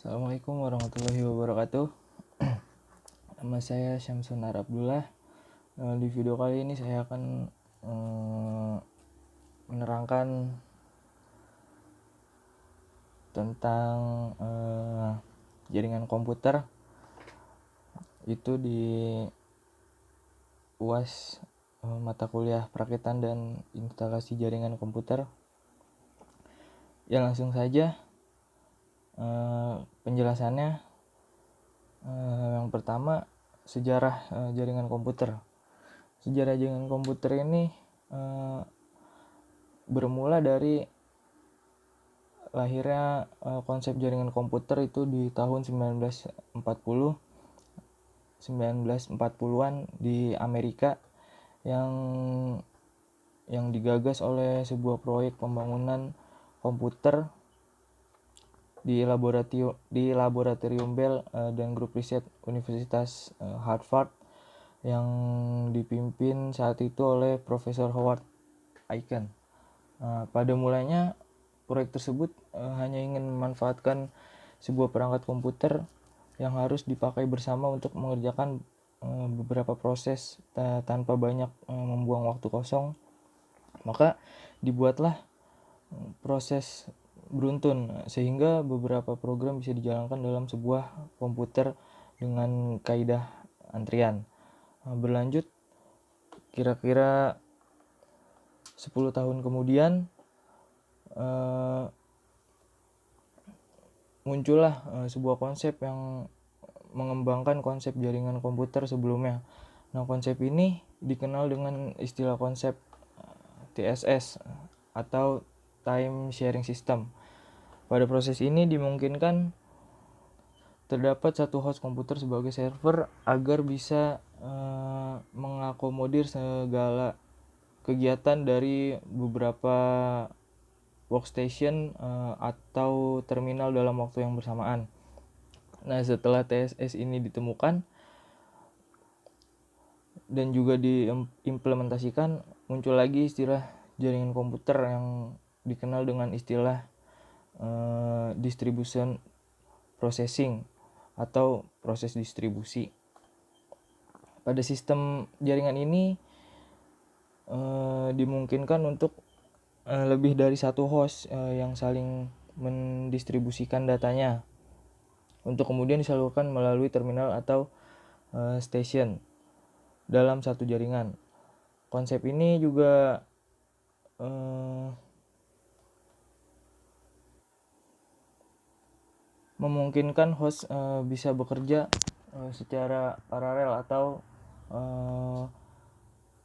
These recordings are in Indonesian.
Assalamualaikum warahmatullahi wabarakatuh. Nama saya Syamsunar Abdullah. Di video kali ini saya akan menerangkan tentang jaringan komputer itu di UAS mata kuliah Perakitan dan Instalasi Jaringan Komputer. Ya, langsung saja penjelasannya. Yang pertama, sejarah jaringan komputer. Sejarah jaringan komputer ini bermula dari lahirnya konsep jaringan komputer itu di tahun 1940-an di Amerika yang digagas oleh sebuah proyek pembangunan komputer di laboratorium Bell dan grup riset Universitas Harvard yang dipimpin saat itu oleh Profesor Howard Aiken. Pada mulanya proyek tersebut hanya ingin memanfaatkan sebuah perangkat komputer yang harus dipakai bersama untuk mengerjakan beberapa proses tanpa banyak membuang waktu kosong. Maka dibuatlah proses beruntun sehingga beberapa program bisa dijalankan dalam sebuah komputer dengan kaidah antrian. Berlanjut kira-kira 10 tahun kemudian muncullah sebuah konsep yang mengembangkan konsep jaringan komputer sebelumnya. Nah, konsep ini dikenal dengan istilah konsep TSS atau Time Sharing System. Pada proses ini dimungkinkan terdapat satu host komputer sebagai server agar bisa mengakomodir segala kegiatan dari beberapa workstation atau terminal dalam waktu yang bersamaan. Nah, setelah TSS ini ditemukan dan juga diimplementasikan, muncul lagi istilah jaringan komputer yang dikenal dengan istilah distribution processing atau proses distribusi. Pada sistem jaringan ini dimungkinkan untuk lebih dari satu host yang saling mendistribusikan datanya untuk kemudian disalurkan melalui terminal atau station dalam satu jaringan. Konsep ini juga memungkinkan host bisa bekerja secara paralel atau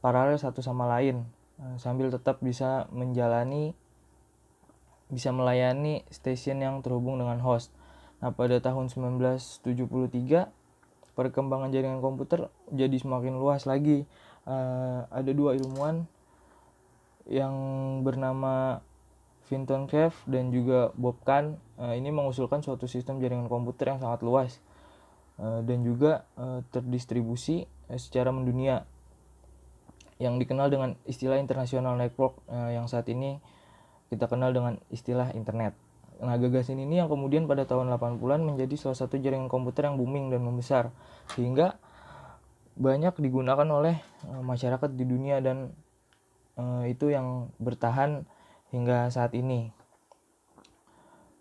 paralel satu sama lain sambil tetap bisa melayani stasiun yang terhubung dengan host. Nah, pada tahun 1973 perkembangan jaringan komputer jadi semakin luas lagi. Ada dua ilmuwan yang bernama Vinton Cerf dan juga Bob Kahn ini mengusulkan suatu sistem jaringan komputer yang sangat luas dan juga terdistribusi secara mendunia yang dikenal dengan istilah international network yang saat ini kita kenal dengan istilah internet. Nah, gagasan ini yang kemudian pada tahun 80-an menjadi salah satu jaringan komputer yang booming dan membesar sehingga banyak digunakan oleh masyarakat di dunia dan itu yang bertahan hingga saat ini.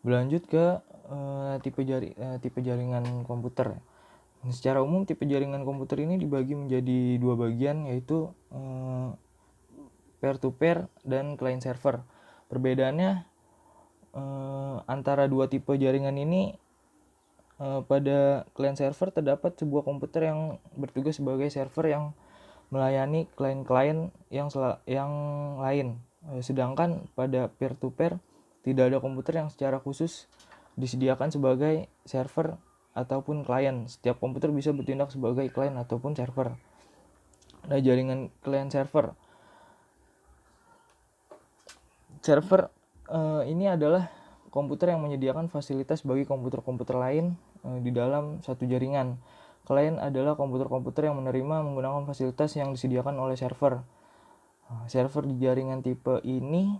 Berlanjut ke tipe jaringan komputer. Secara umum tipe jaringan komputer ini dibagi menjadi dua bagian, yaitu peer-to-peer dan client server. Perbedaannya antara dua tipe jaringan ini, pada client server terdapat sebuah komputer yang bertugas sebagai server yang melayani klien-klien yang lain. Sedangkan pada peer-to-peer tidak ada komputer yang secara khusus disediakan sebagai server ataupun klien. Setiap komputer bisa bertindak sebagai klien ataupun server. Nah, jaringan client server. Server ini adalah komputer yang menyediakan fasilitas bagi komputer-komputer lain di dalam satu jaringan. Klien adalah komputer-komputer yang menerima menggunakan fasilitas yang disediakan oleh server. Server di jaringan tipe ini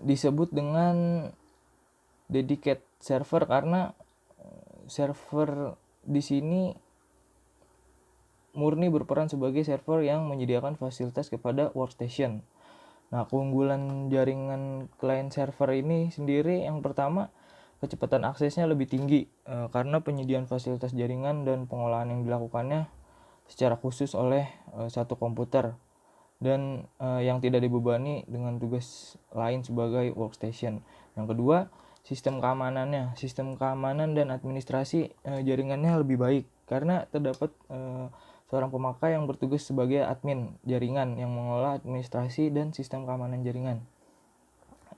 disebut dengan dedicated server karena server di sini murni berperan sebagai server yang menyediakan fasilitas kepada workstation. Nah, keunggulan jaringan client server ini sendiri yang pertama, kecepatan aksesnya lebih tinggi karena penyediaan fasilitas jaringan dan pengolahan yang dilakukannya secara khusus oleh satu komputer dan yang tidak dibebani dengan tugas lain sebagai workstation. Yang kedua, sistem keamanan dan administrasi jaringannya lebih baik karena terdapat seorang pemakai yang bertugas sebagai admin jaringan yang mengelola administrasi dan sistem keamanan jaringan.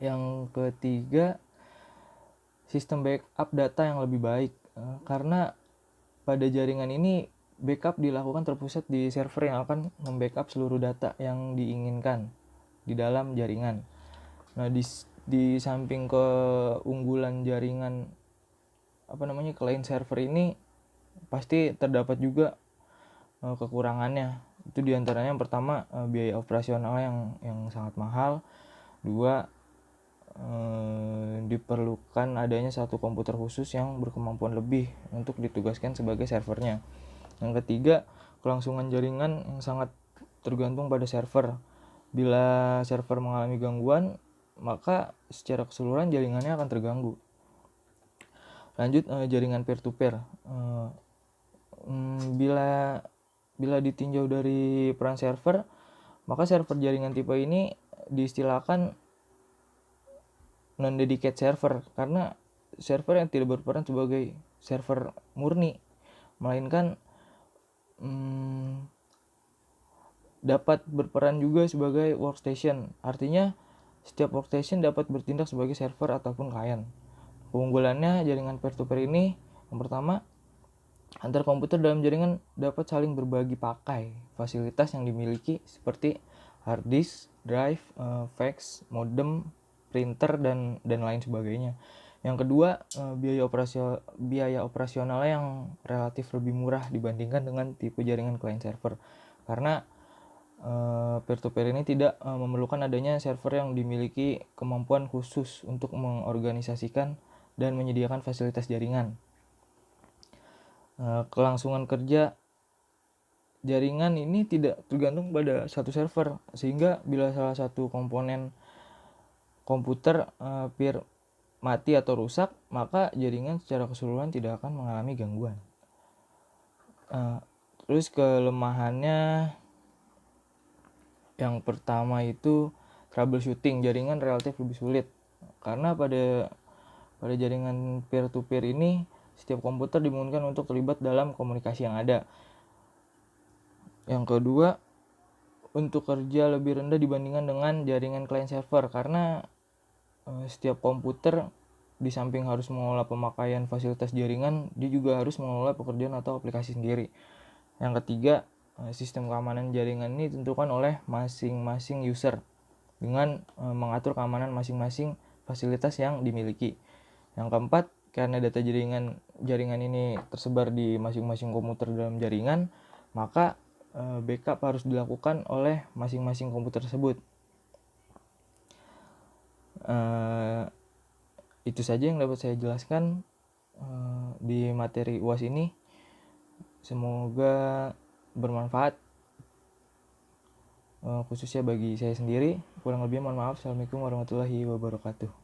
Yang ketiga, sistem backup data yang lebih baik karena pada jaringan ini backup dilakukan terpusat di server yang akan membackup seluruh data yang diinginkan di dalam jaringan. Nah, di samping keunggulan jaringan client server ini pasti terdapat juga kekurangannya. Itu diantaranya yang pertama biaya operasional yang sangat mahal. Dua, diperlukan adanya satu komputer khusus yang berkemampuan lebih untuk ditugaskan sebagai servernya. Yang ketiga, kelangsungan jaringan yang sangat tergantung pada server. Bila server mengalami gangguan, maka secara keseluruhan jaringannya akan terganggu. Lanjut, jaringan peer-to-peer. Bila ditinjau dari peran server, maka server jaringan tipe ini diistilahkan non-dedicated server karena server yang tidak berperan sebagai server murni, melainkan dapat berperan juga sebagai workstation. Artinya setiap workstation dapat bertindak sebagai server ataupun client. Keunggulannya jaringan peer-to-peer ini, yang pertama, antar komputer dalam jaringan dapat saling berbagi pakai fasilitas yang dimiliki seperti hard disk, drive, fax, modem, printer dan lain sebagainya. Yang kedua, biaya operasionalnya yang relatif lebih murah dibandingkan dengan tipe jaringan client server. Karena peer-to-peer ini tidak memerlukan adanya server yang dimiliki kemampuan khusus untuk mengorganisasikan dan menyediakan fasilitas jaringan. Kelangsungan kerja jaringan ini tidak tergantung pada satu server, sehingga bila salah satu komponen komputer peer mati atau rusak, maka jaringan secara keseluruhan tidak akan mengalami gangguan. Terus kelemahannya yang pertama itu troubleshooting jaringan relatif lebih sulit karena pada jaringan peer-to-peer ini setiap komputer dimungkinkan untuk terlibat dalam komunikasi yang ada. Yang kedua, untuk kerja lebih rendah dibandingkan dengan jaringan client server karena setiap komputer di samping harus mengelola pemakaian fasilitas jaringan, dia juga harus mengelola pekerjaan atau aplikasi sendiri. Yang ketiga, sistem keamanan jaringan ini ditentukan oleh masing-masing user dengan mengatur keamanan masing-masing fasilitas yang dimiliki. Yang keempat, karena data jaringan ini tersebar di masing-masing komputer dalam jaringan, maka backup harus dilakukan oleh masing-masing komputer tersebut. Itu saja yang dapat saya jelaskan di materi UAS ini. Semoga bermanfaat khususnya bagi saya sendiri. Kurang lebih mohon maaf. Assalamualaikum warahmatullahi wabarakatuh.